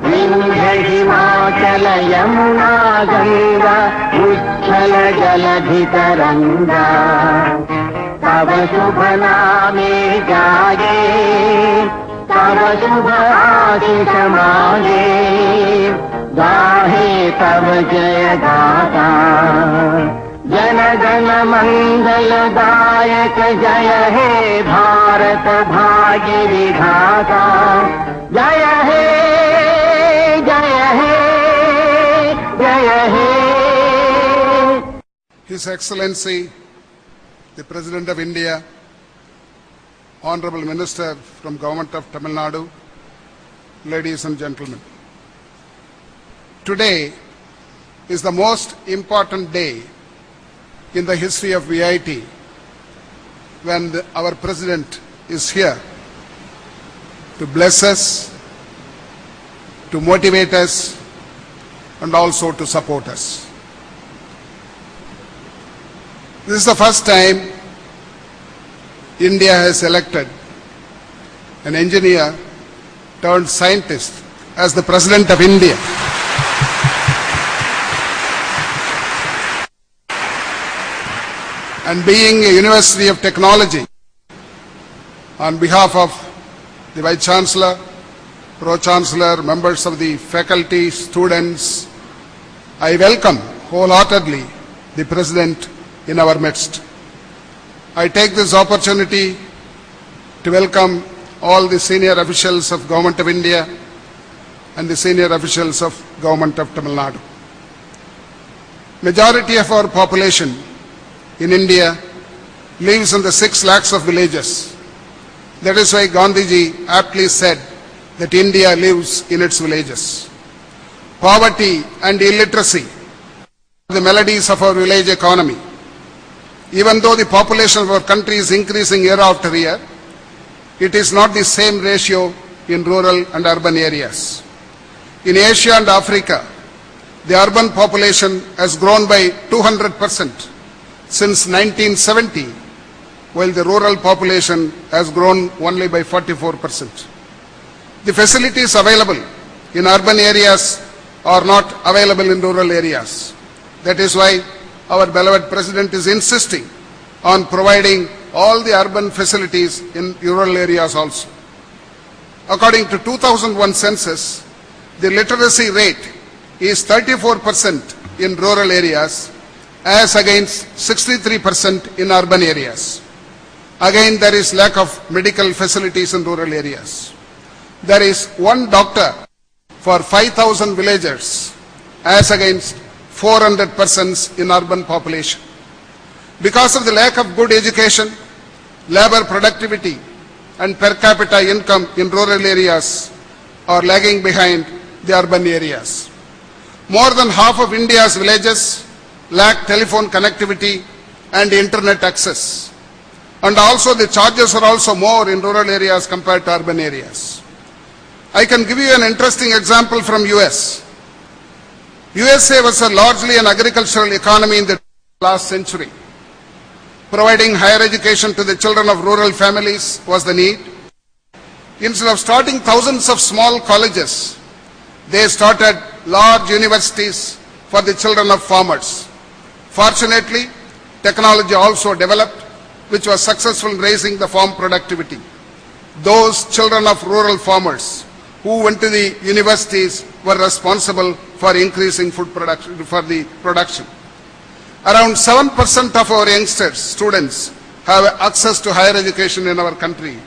विंध्य हिमाचल यमुना गंगा उच्छल जलधि तरंगा तव शुभ नामे जागे तव शुभ आशीष मांगे गाहे तव जय गाथा जन गण मंगल दायक जय हे भारत भाग्य विधाता जय हे जय हे जय हे। His Excellency the President of India, Honorable Minister from Government of Tamil Nadu, ladies and gentlemen, today is the most important day in the history of VIT when our President is here to bless us, to motivate us, and also to support us. This is the first time India has elected an engineer turned scientist as the President of India. And being a University of Technology, on behalf of the Vice Chancellor, Pro-Chancellor, members of the faculty, students, I welcome wholeheartedly the President in our midst. I take this opportunity to welcome all the senior officials of Government of India and the senior officials of Government of Tamil Nadu. Majority of our population in India lives in the 6 lakhs of villages. That is why Gandhiji aptly said that India lives in its villages. Poverty and illiteracy are the melodies of our village economy. Even though the population of our country is increasing year after year, it is not the same ratio in rural and urban areas. In Asia and Africa, the urban population has grown by 200% since 1970, while the rural population has grown only by 44%. The facilities available in urban areas are not available in rural areas. That is why our beloved President is insisting on providing all the urban facilities in rural areas also. According to 2001 census, the literacy rate is 34% in rural areas as against 63% in urban areas. Again, there is lack of medical facilities in rural areas. There is 1 doctor for 5,000 villagers as against 400 persons in urban population. Because of the lack of good education, labor productivity and per capita income in rural areas are lagging behind the urban areas. More than half of India's villages lack telephone connectivity and internet access. And also the charges are also more in rural areas compared to urban areas. I can give you an interesting example from US. USA was largely an agricultural economy in the last century. Providing higher education to the children of rural families was the need. Instead of starting thousands of small colleges, they started large universities for the children of farmers. Fortunately, technology also developed, which was successful in raising the farm productivity. Those children of rural farmers who went to the universities were responsible for increasing food production, Around 7% of our youngsters, students, have access to higher education in our country.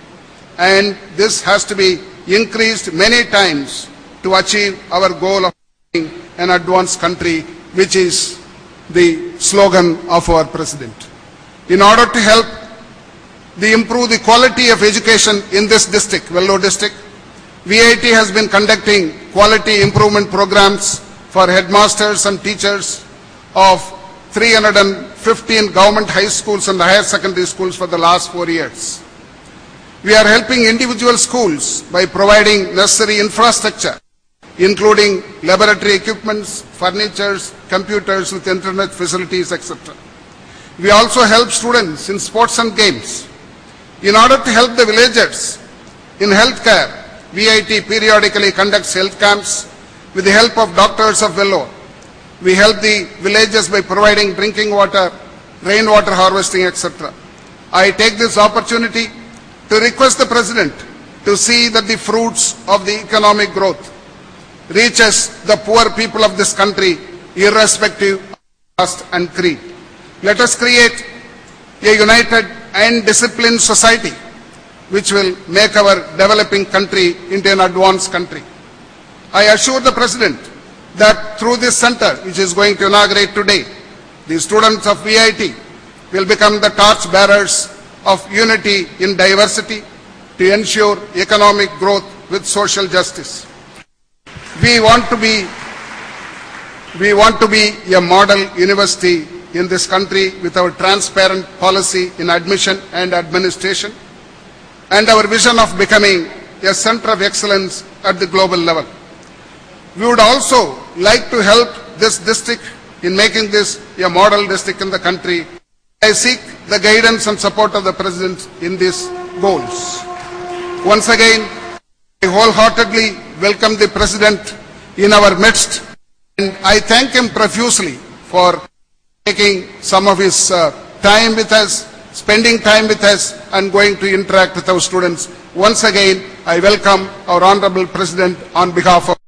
And this has to be increased many times to achieve our goal of being an advanced country, which is the slogan of our President. In order to help improve the quality of education in this district, Vellore district, VIT has been conducting quality improvement programs for headmasters and teachers of 315 government high schools and higher secondary schools for the last 4 years. We are helping individual schools by providing necessary infrastructure, including laboratory equipments, furnitures, computers with internet facilities, etc. We also help students in sports and games. In order to help the villagers in healthcare, VIT periodically conducts health camps with the help of doctors of Vellore. We help the villages by providing drinking water, rainwater harvesting, etc. I take this opportunity to request the President to see that the fruits of the economic growth reaches the poor people of this country irrespective of caste and creed. Let us create a united and disciplined society which will make our developing country into an advanced country. I assure the President that through this center, which is going to inaugurate today, the students of VIT will become the torch bearers of unity in diversity to ensure economic growth with social justice. We want to be a model university in this country with our transparent policy in admission and administration and our vision of becoming a center of excellence at the global level. We would also like to help this district in making this a model district in the country. I seek the guidance and support of the President in these goals. Once again, I wholeheartedly welcome the President in our midst, and I thank him profusely for taking some of his time with us, spending time with us, and going to interact with our students. Once again, I welcome our Honorable President on behalf of